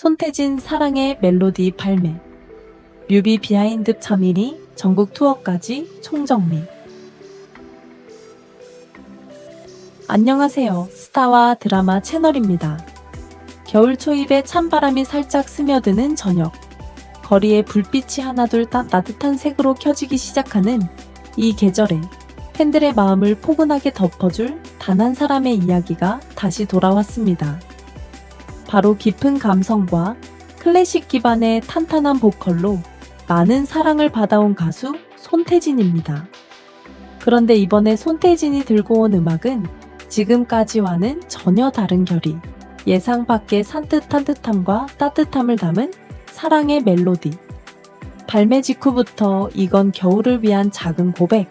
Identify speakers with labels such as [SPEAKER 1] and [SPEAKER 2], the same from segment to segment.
[SPEAKER 1] 손태진 사랑의 멜로디 발매, 뮤비 비하인드 3일이 전국 투어까지 총정리. 안녕하세요. 스타와 드라마 채널입니다. 겨울 초입에 찬바람이 살짝 스며드는 저녁, 거리에 불빛이 하나둘 따뜻한 색으로 켜지기 시작하는 이 계절에 팬들의 마음을 포근하게 덮어줄 단 한 사람의 이야기가 다시 돌아왔습니다. 바로 깊은 감성과 클래식 기반의 탄탄한 보컬로 많은 사랑을 받아온 가수 손태진입니다. 그런데 이번에 손태진이 들고 온 음악은 지금까지와는 전혀 다른 결이, 예상 밖의 산뜻한 듯함과 따뜻함을 담은 사랑의 멜로디. 발매 직후부터 이건 겨울을 위한 작은 고백,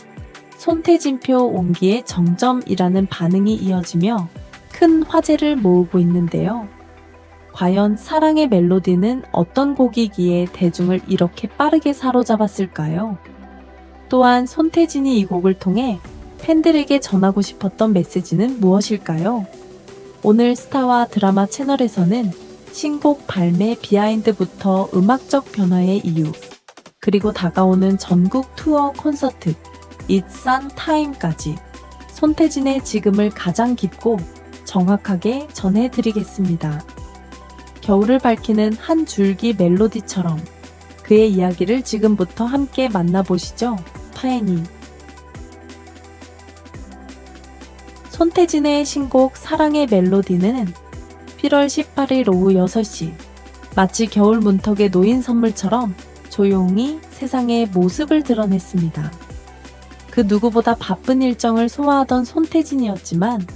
[SPEAKER 1] 손태진표 온기의 정점이라는 반응이 이어지며 큰 화제를 모으고 있는데요. 과연 사랑의 멜로디는 어떤 곡이기에 대중을 이렇게 빠르게 사로잡았을까요? 또한 손태진이 이 곡을 통해 팬들에게 전하고 싶었던 메시지는 무엇일까요? 오늘 스타와 드라마 채널에서는 신곡 발매 비하인드부터 음악적 변화의 이유, 그리고 다가오는 전국 투어 콘서트 It's Sun Time까지 손태진의 지금을 가장 깊고 정확하게 전해드리겠습니다. 겨울을 밝히는 한 줄기 멜로디처럼 그의 이야기를 지금부터 함께 만나보시죠. 파애니. 손태진의 신곡 사랑의 멜로디는 1월 18일 오후 6시 마치 겨울 문턱에 놓인 선물처럼 조용히 세상의 모습을 드러냈습니다. 그 누구보다 바쁜 일정을 소화하던 손태진이었지만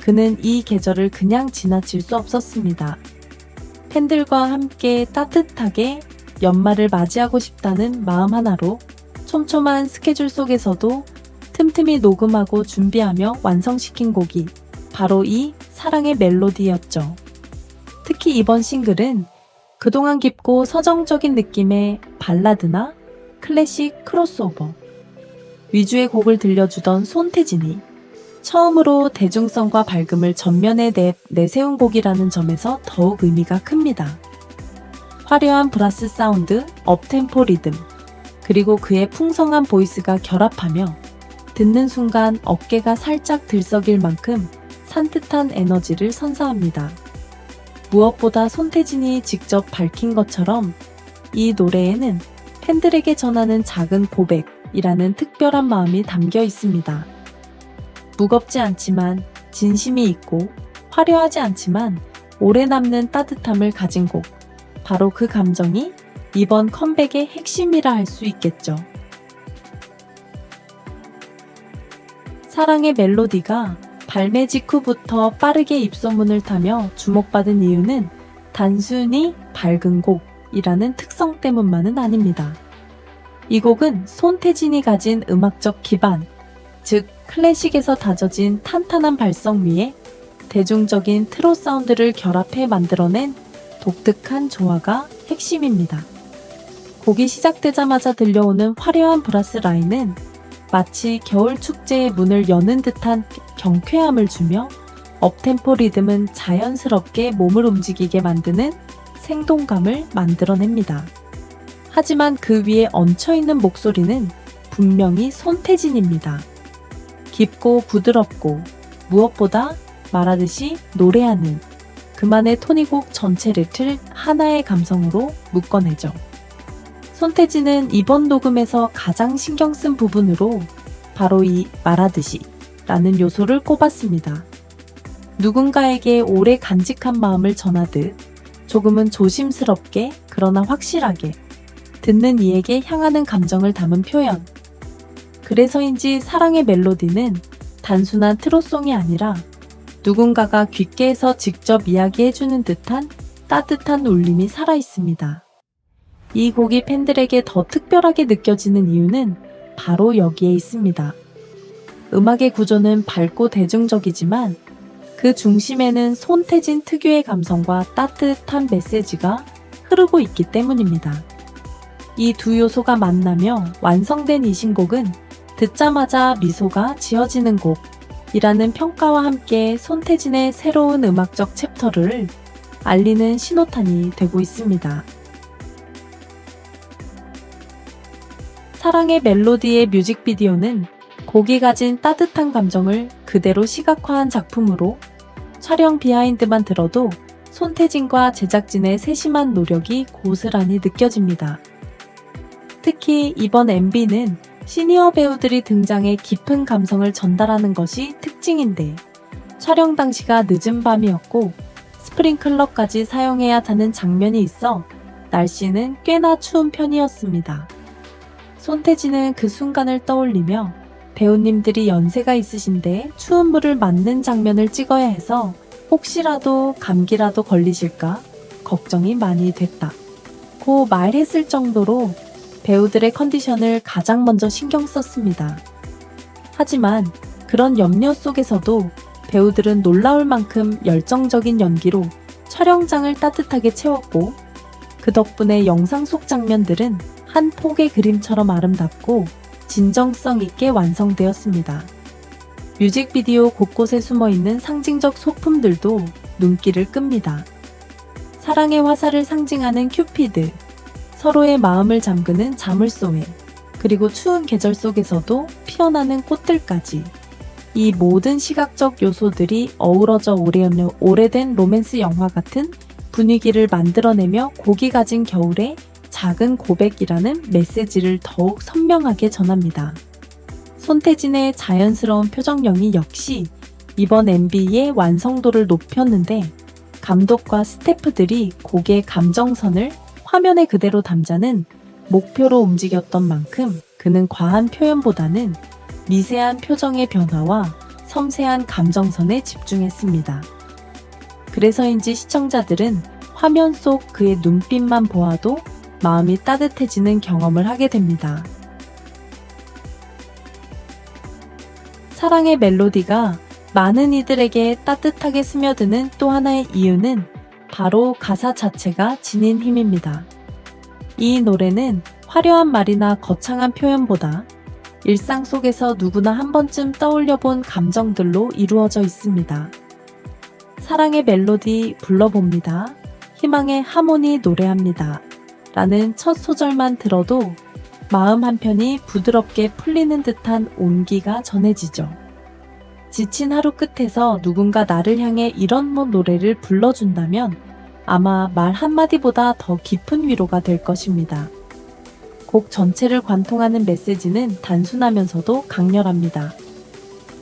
[SPEAKER 1] 그는 이 계절을 그냥 지나칠 수 없었습니다. 팬들과 함께 따뜻하게 연말을 맞이하고 싶다는 마음 하나로 촘촘한 스케줄 속에서도 틈틈이 녹음하고 준비하며 완성시킨 곡이 바로 이 사랑의 멜로디였죠. 특히 이번 싱글은 그동안 깊고 서정적인 느낌의 발라드나 클래식 크로스오버 위주의 곡을 들려주던 손태진이 처음으로 대중성과 밝음을 전면에 내세운 곡이라는 점에서 더욱 의미가 큽니다. 화려한 브라스 사운드, 업템포 리듬, 그리고 그의 풍성한 보이스가 결합하며 듣는 순간 어깨가 살짝 들썩일 만큼 산뜻한 에너지를 선사합니다. 무엇보다 손태진이 직접 밝힌 것처럼 이 노래에는 팬들에게 전하는 작은 고백이라는 특별한 마음이 담겨 있습니다. 무겁지 않지만 진심이 있고 화려하지 않지만 오래 남는 따뜻함을 가진 곡, 바로 그 감정이 이번 컴백의 핵심이라 할 수 있겠죠. 사랑의 멜로디가 발매 직후부터 빠르게 입소문을 타며 주목받은 이유는 단순히 밝은 곡이라는 특성 때문만은 아닙니다. 이 곡은 손태진이 가진 음악적 기반, 즉 클래식에서 다져진 탄탄한 발성 위에 대중적인 트롯 사운드를 결합해 만들어낸 독특한 조화가 핵심입니다. 곡이 시작되자마자 들려오는 화려한 브라스 라인은 마치 겨울 축제의 문을 여는 듯한 경쾌함을 주며 업템포 리듬은 자연스럽게 몸을 움직이게 만드는 생동감을 만들어냅니다. 하지만 그 위에 얹혀있는 목소리는 분명히 손태진입니다. 깊고 부드럽고 무엇보다 말하듯이 노래하는 그만의 톤이 곡 전체를 하나의 감성으로 묶어내죠. 손태진은 이번 녹음에서 가장 신경 쓴 부분으로 바로 이 말하듯이 라는 요소를 꼽았습니다. 누군가에게 오래 간직한 마음을 전하듯 조금은 조심스럽게 그러나 확실하게 듣는 이에게 향하는 감정을 담은 표현. 그래서인지 사랑의 멜로디는 단순한 트롯송이 아니라 누군가가 귓가에서 직접 이야기해주는 듯한 따뜻한 울림이 살아있습니다. 이 곡이 팬들에게 더 특별하게 느껴지는 이유는 바로 여기에 있습니다. 음악의 구조는 밝고 대중적이지만 그 중심에는 손태진 특유의 감성과 따뜻한 메시지가 흐르고 있기 때문입니다. 이 두 요소가 만나며 완성된 이 신곡은 듣자마자 미소가 지어지는 곡이라는 평가와 함께 손태진의 새로운 음악적 챕터를 알리는 신호탄이 되고 있습니다. 사랑의 멜로디의 뮤직비디오는 곡이 가진 따뜻한 감정을 그대로 시각화한 작품으로 촬영 비하인드만 들어도 손태진과 제작진의 세심한 노력이 고스란히 느껴집니다. 특히 이번 MV는 시니어 배우들이 등장해 깊은 감성을 전달하는 것이 특징인데 촬영 당시가 늦은 밤이었고 스프링클러까지 사용해야 하는 장면이 있어 날씨는 꽤나 추운 편이었습니다. 손태진은 그 순간을 떠올리며 배우님들이 연세가 있으신데 추운 물을 맞는 장면을 찍어야 해서 혹시라도 감기라도 걸리실까 걱정이 많이 됐다. 고 말했을 정도로 배우들의 컨디션을 가장 먼저 신경 썼습니다. 하지만 그런 염려 속에서도 배우들은 놀라울 만큼 열정적인 연기로 촬영장을 따뜻하게 채웠고 그 덕분에 영상 속 장면들은 한 폭의 그림처럼 아름답고 진정성 있게 완성되었습니다. 뮤직비디오 곳곳에 숨어있는 상징적 소품들도 눈길을 끕니다. 사랑의 화살을 상징하는 큐피드, 서로의 마음을 잠그는 자물쇠, 그리고 추운 계절 속에서도 피어나는 꽃들까지 이 모든 시각적 요소들이 어우러져 오래된 로맨스 영화 같은 분위기를 만들어내며 곡이 가진 겨울의 작은 고백이라는 메시지를 더욱 선명하게 전합니다. 손태진의 자연스러운 표정연기 역시 이번 MV의 완성도를 높였는데 감독과 스태프들이 곡의 감정선을 화면에 그대로 담자는 목표로 움직였던 만큼 그는 과한 표현보다는 미세한 표정의 변화와 섬세한 감정선에 집중했습니다. 그래서인지 시청자들은 화면 속 그의 눈빛만 보아도 마음이 따뜻해지는 경험을 하게 됩니다. 사랑의 멜로디가 많은 이들에게 따뜻하게 스며드는 또 하나의 이유는 바로 가사 자체가 지닌 힘입니다. 이 노래는 화려한 말이나 거창한 표현보다 일상 속에서 누구나 한 번쯤 떠올려 본 감정들로 이루어져 있습니다. 사랑의 멜로디 불러봅니다. 희망의 하모니 노래합니다. 라는 첫 소절만 들어도 마음 한편이 부드럽게 풀리는 듯한 온기가 전해지죠. 지친 하루 끝에서 누군가 나를 향해 이런 노래를 불러준다면 아마 말 한마디보다 더 깊은 위로가 될 것입니다. 곡 전체를 관통하는 메시지는 단순하면서도 강렬합니다.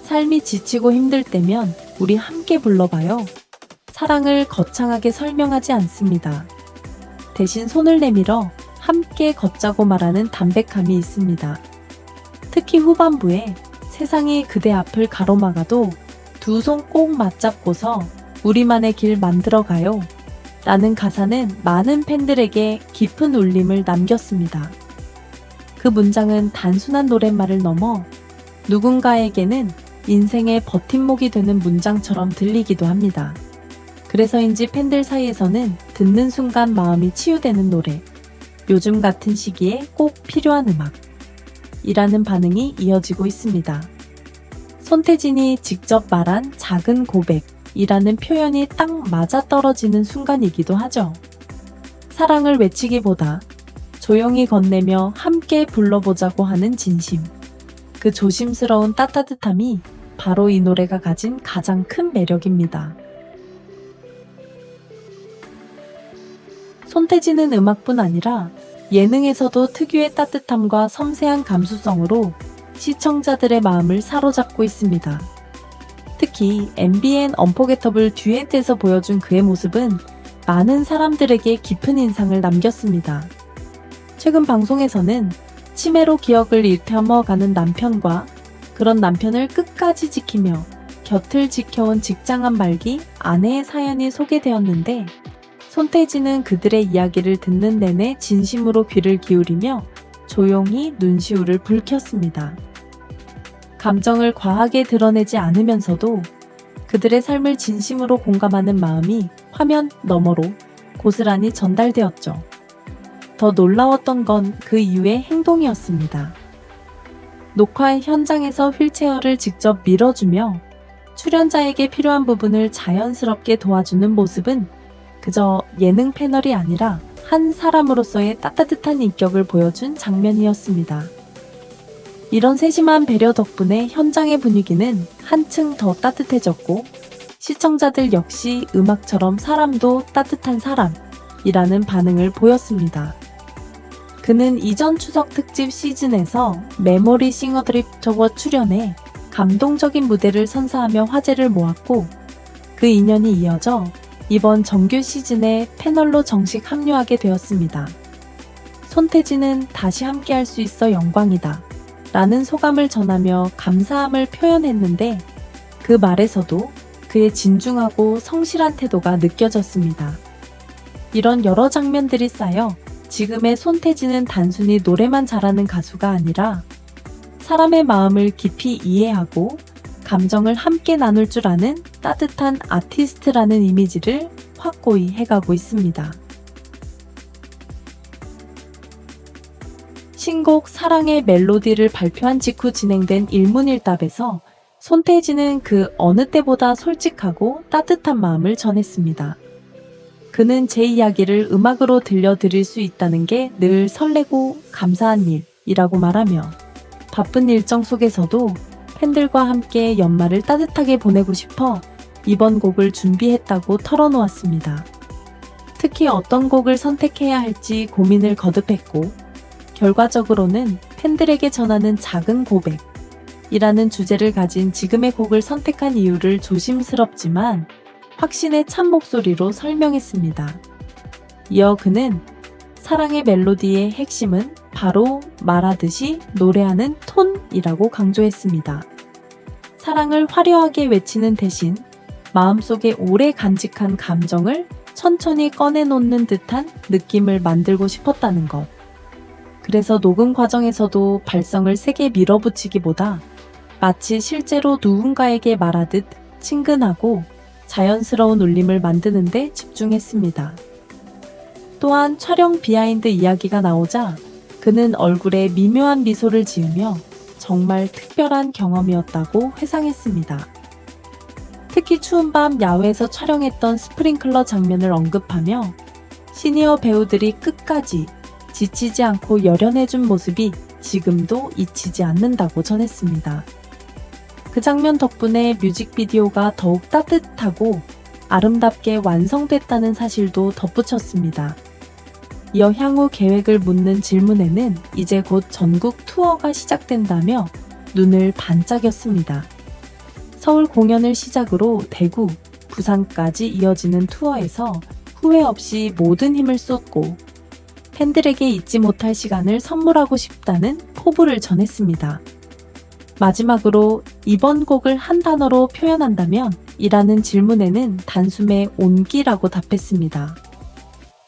[SPEAKER 1] 삶이 지치고 힘들 때면 우리 함께 불러봐요. 사랑을 거창하게 설명하지 않습니다. 대신 손을 내밀어 함께 걷자고 말하는 담백함이 있습니다. 특히 후반부에 세상이 그대 앞을 가로막아도 두 손 꼭 맞잡고서 우리만의 길 만들어가요. 라는 가사는 많은 팬들에게 깊은 울림을 남겼습니다. 그 문장은 단순한 노랫말을 넘어 누군가에게는 인생의 버팀목이 되는 문장처럼 들리기도 합니다. 그래서인지 팬들 사이에서는 듣는 순간 마음이 치유되는 노래, 요즘 같은 시기에 꼭 필요한 음악 이라는 반응이 이어지고 있습니다. 손태진이 직접 말한 작은 고백이라는 표현이 딱 맞아떨어지는 순간이기도 하죠. 사랑을 외치기보다 조용히 건네며 함께 불러보자고 하는 진심, 그 조심스러운 따뜻함이 바로 이 노래가 가진 가장 큰 매력입니다. 손태진은 음악뿐 아니라 예능에서도 특유의 따뜻함과 섬세한 감수성으로 시청자들의 마음을 사로잡고 있습니다. 특히 MBN 언포게터블 듀엣에서 보여준 그의 모습은 많은 사람들에게 깊은 인상을 남겼습니다. 최근 방송에서는 치매로 기억을 잃혀가는 남편과 그런 남편을 끝까지 지키며 곁을 지켜온 직장암 말기 아내의 사연이 소개되었는데 손태진은 그들의 이야기를 듣는 내내 진심으로 귀를 기울이며 조용히 눈시울을 붉혔습니다. 감정을 과하게 드러내지 않으면서도 그들의 삶을 진심으로 공감하는 마음이 화면 너머로 고스란히 전달되었죠. 더 놀라웠던 건 그 이후의 행동이었습니다. 녹화 현장에서 휠체어를 직접 밀어주며 출연자에게 필요한 부분을 자연스럽게 도와주는 모습은 그저 예능 패널이 아니라 한 사람으로서의 따뜻한 인격을 보여준 장면이었습니다. 이런 세심한 배려 덕분에 현장의 분위기는 한층 더 따뜻해졌고 시청자들 역시 음악처럼 사람도 따뜻한 사람이라는 반응을 보였습니다. 그는 이전 추석 특집 시즌에서 메모리 싱어드립 투어 출연해 감동적인 무대를 선사하며 화제를 모았고 그 인연이 이어져 이번 정규 시즌에 패널로 정식 합류하게 되었습니다. 손태진은 다시 함께할 수 있어 영광이다 라는 소감을 전하며 감사함을 표현했는데 그 말에서도 그의 진중하고 성실한 태도가 느껴졌습니다. 이런 여러 장면들이 쌓여 지금의 손태진은 단순히 노래만 잘하는 가수가 아니라 사람의 마음을 깊이 이해하고 감정을 함께 나눌 줄 아는 따뜻한 아티스트라는 이미지를 확고히 해가고 있습니다. 신곡 사랑의 멜로디를 발표한 직후 진행된 일문일답에서 손태진은 그 어느 때보다 솔직하고 따뜻한 마음을 전했습니다. 그는 제 이야기를 음악으로 들려드릴 수 있다는 게 늘 설레고 감사한 일이라고 말하며 바쁜 일정 속에서도 팬들과 함께 연말을 따뜻하게 보내고 싶어 이번 곡을 준비했다고 털어놓았습니다. 특히 어떤 곡을 선택해야 할지 고민을 거듭했고 결과적으로는 팬들에게 전하는 작은 고백이라는 주제를 가진 지금의 곡을 선택한 이유를 조심스럽지만 확신의 참 목소리로 설명했습니다. 이어 그는 사랑의 멜로디의 핵심은 바로 말하듯이 노래하는 톤이라고 강조했습니다. 사랑을 화려하게 외치는 대신 마음속에 오래 간직한 감정을 천천히 꺼내놓는 듯한 느낌을 만들고 싶었다는 것. 그래서 녹음 과정에서도 발성을 세게 밀어붙이기보다 마치 실제로 누군가에게 말하듯 친근하고 자연스러운 울림을 만드는 데 집중했습니다. 또한 촬영 비하인드 이야기가 나오자 그는 얼굴에 미묘한 미소를 지으며 정말 특별한 경험이었다고 회상했습니다. 특히 추운 밤 야외에서 촬영했던 스프링클러 장면을 언급하며 시니어 배우들이 끝까지 지치지 않고 열연해준 모습이 지금도 잊히지 않는다고 전했습니다. 그 장면 덕분에 뮤직비디오가 더욱 따뜻하고 아름답게 완성됐다는 사실도 덧붙였습니다. 이어 향후 계획을 묻는 질문에는 이제 곧 전국 투어가 시작된다며 눈을 반짝였습니다. 서울 공연을 시작으로 대구, 부산까지 이어지는 투어에서 후회 없이 모든 힘을 쏟고 팬들에게 잊지 못할 시간을 선물하고 싶다는 포부를 전했습니다. 마지막으로 이번 곡을 한 단어로 표현한다면? 이라는 질문에는 단숨에 온기라고 답했습니다.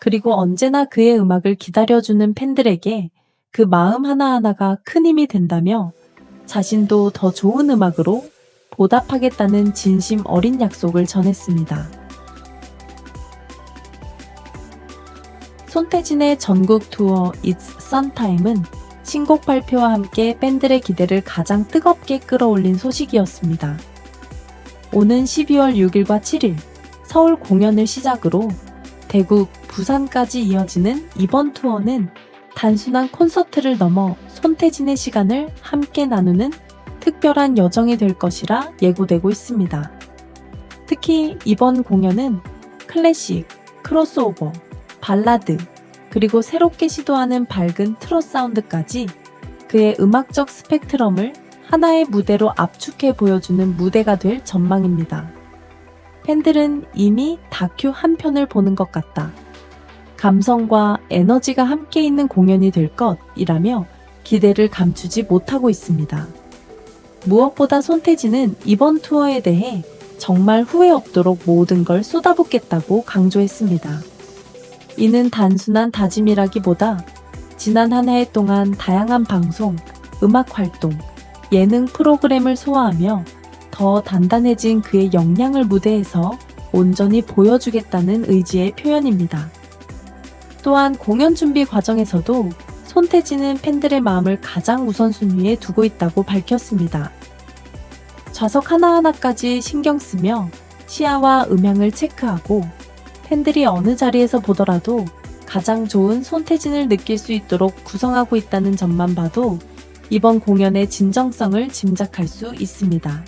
[SPEAKER 1] 그리고 언제나 그의 음악을 기다려주는 팬들에게 그 마음 하나하나가 큰 힘이 된다며 자신도 더 좋은 음악으로 보답하겠다는 진심 어린 약속을 전했습니다. 손태진의 전국 투어 It's Suntime은 신곡 발표와 함께 팬들의 기대를 가장 뜨겁게 끌어올린 소식이었습니다. 오는 12월 6일과 7일 서울 공연을 시작으로 대구, 부산까지 이어지는 이번 투어는 단순한 콘서트를 넘어 손태진의 시간을 함께 나누는 특별한 여정이 될 것이라 예고되고 있습니다. 특히 이번 공연은 클래식, 크로스오버, 발라드, 그리고 새롭게 시도하는 밝은 트롯 사운드까지 그의 음악적 스펙트럼을 하나의 무대로 압축해 보여주는 무대가 될 전망입니다. 팬들은 이미 다큐 한 편을 보는 것 같다. 감성과 에너지가 함께 있는 공연이 될 것이라며 기대를 감추지 못하고 있습니다. 무엇보다 손태진은 이번 투어에 대해 정말 후회 없도록 모든 걸 쏟아붓겠다고 강조했습니다. 이는 단순한 다짐이라기보다 지난 한 해 동안 다양한 방송, 음악 활동, 예능 프로그램을 소화하며 더 단단해진 그의 역량을 무대에서 온전히 보여주겠다는 의지의 표현입니다. 또한 공연 준비 과정에서도 손태진은 팬들의 마음을 가장 우선순위에 두고 있다고 밝혔습니다. 좌석 하나하나까지 신경 쓰며 시야와 음향을 체크하고 팬들이 어느 자리에서 보더라도 가장 좋은 손태진을 느낄 수 있도록 구성하고 있다는 점만 봐도 이번 공연의 진정성을 짐작할 수 있습니다.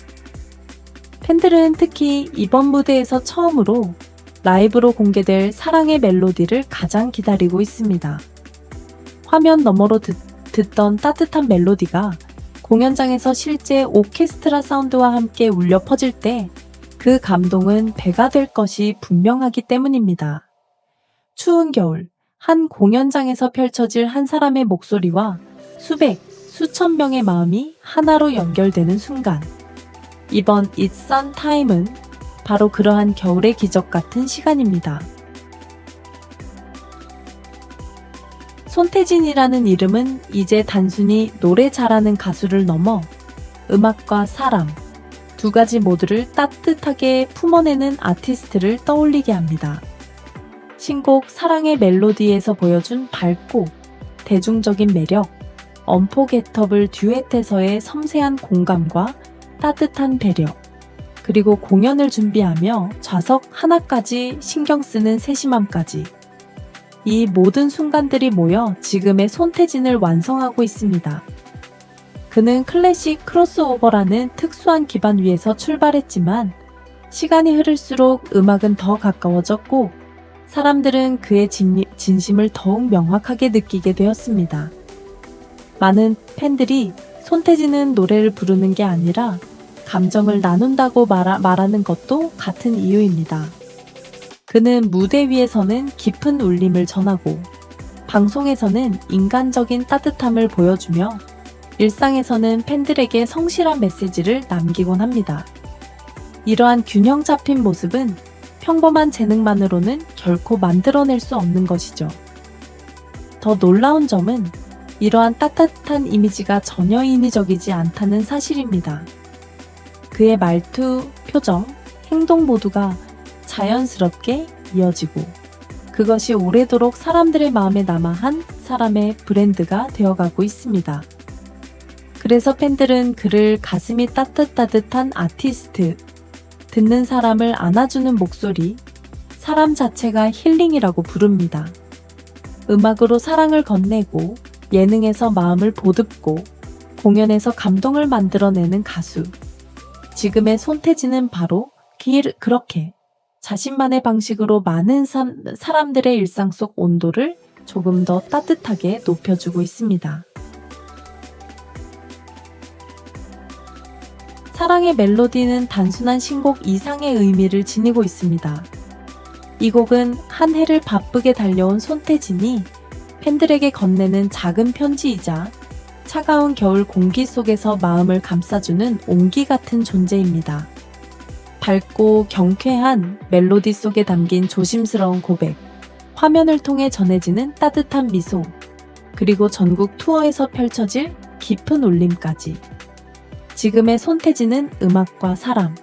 [SPEAKER 1] 팬들은 특히 이번 무대에서 처음으로 라이브로 공개될 사랑의 멜로디를 가장 기다리고 있습니다. 화면 너머로 듣던 따뜻한 멜로디가 공연장에서 실제 오케스트라 사운드와 함께 울려 퍼질 때 그 감동은 배가 될 것이 분명하기 때문입니다. 추운 겨울, 한 공연장에서 펼쳐질 한 사람의 목소리와 수천 명의 마음이 하나로 연결되는 순간. 이번 It's Sun Time은 바로 그러한 겨울의 기적 같은 시간입니다. 손태진이라는 이름은 이제 단순히 노래 잘하는 가수를 넘어 음악과 사람, 두 가지 모두를 따뜻하게 품어내는 아티스트를 떠올리게 합니다. 신곡 사랑의 멜로디에서 보여준 밝고 대중적인 매력, 언포게터블 듀엣에서의 섬세한 공감과 따뜻한 배려, 그리고 공연을 준비하며 좌석 하나까지 신경 쓰는 세심함까지. 이 모든 순간들이 모여 지금의 손태진을 완성하고 있습니다. 그는 클래식 크로스오버라는 특수한 기반 위에서 출발했지만 시간이 흐를수록 음악은 더 가까워졌고 사람들은 그의 진심을 더욱 명확하게 느끼게 되었습니다. 많은 팬들이 손태진은 노래를 부르는 게 아니라 감정을 나눈다고 말하는 것도 같은 이유입니다. 그는 무대 위에서는 깊은 울림을 전하고 방송에서는 인간적인 따뜻함을 보여주며 일상에서는 팬들에게 성실한 메시지를 남기곤 합니다. 이러한 균형 잡힌 모습은 평범한 재능만으로는 결코 만들어낼 수 없는 것이죠. 더 놀라운 점은 이러한 따뜻한 이미지가 전혀 인위적이지 않다는 사실입니다. 그의 말투, 표정, 행동 모두가 자연스럽게 이어지고 그것이 오래도록 사람들의 마음에 남아 한 사람의 브랜드가 되어가고 있습니다. 그래서 팬들은 그를 가슴이 따뜻한 아티스트, 듣는 사람을 안아주는 목소리, 사람 자체가 힐링이라고 부릅니다. 음악으로 사랑을 건네고 예능에서 마음을 보듬고 공연에서 감동을 만들어내는 가수. 지금의 손태진은 바로 그렇게 자신만의 방식으로 많은 사람들의 일상 속 온도를 조금 더 따뜻하게 높여주고 있습니다. 사랑의 멜로디는 단순한 신곡 이상의 의미를 지니고 있습니다. 이 곡은 한 해를 바쁘게 달려온 손태진이 팬들에게 건네는 작은 편지이자 차가운 겨울 공기 속에서 마음을 감싸주는 온기 같은 존재입니다. 밝고 경쾌한 멜로디 속에 담긴 조심스러운 고백, 화면을 통해 전해지는 따뜻한 미소, 그리고 전국 투어에서 펼쳐질 깊은 울림까지. 지금의 손태진은 음악과 사람,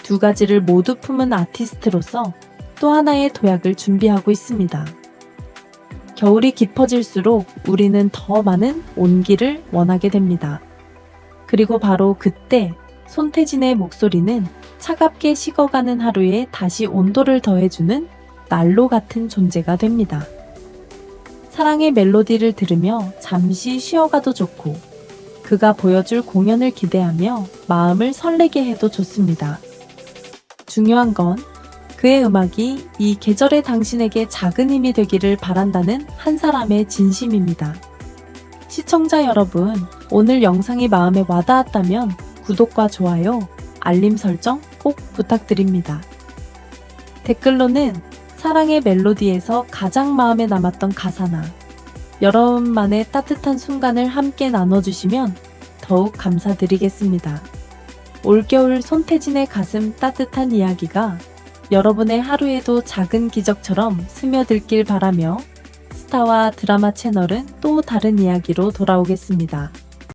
[SPEAKER 1] 두 가지를 모두 품은 아티스트로서 또 하나의 도약을 준비하고 있습니다. 겨울이 깊어질수록 우리는 더 많은 온기를 원하게 됩니다. 그리고 바로 그때 손태진의 목소리는 차갑게 식어가는 하루에 다시 온도를 더해주는 난로 같은 존재가 됩니다. 사랑의 멜로디를 들으며 잠시 쉬어가도 좋고 그가 보여줄 공연을 기대하며 마음을 설레게 해도 좋습니다. 중요한 건 그의 음악이 이 계절의 당신에게 작은 힘이 되기를 바란다는 한 사람의 진심입니다. 시청자 여러분, 오늘 영상이 마음에 와닿았다면 구독과 좋아요, 알림 설정 꼭 부탁드립니다. 댓글로는 사랑의 멜로디에서 가장 마음에 남았던 가사나 여러분만의 따뜻한 순간을 함께 나눠주시면 더욱 감사드리겠습니다. 올겨울 손태진의 가슴 따뜻한 이야기가 여러분의 하루에도 작은 기적처럼 스며들길 바라며 스타와 드라마 채널은 또 다른 이야기로 돌아오겠습니다.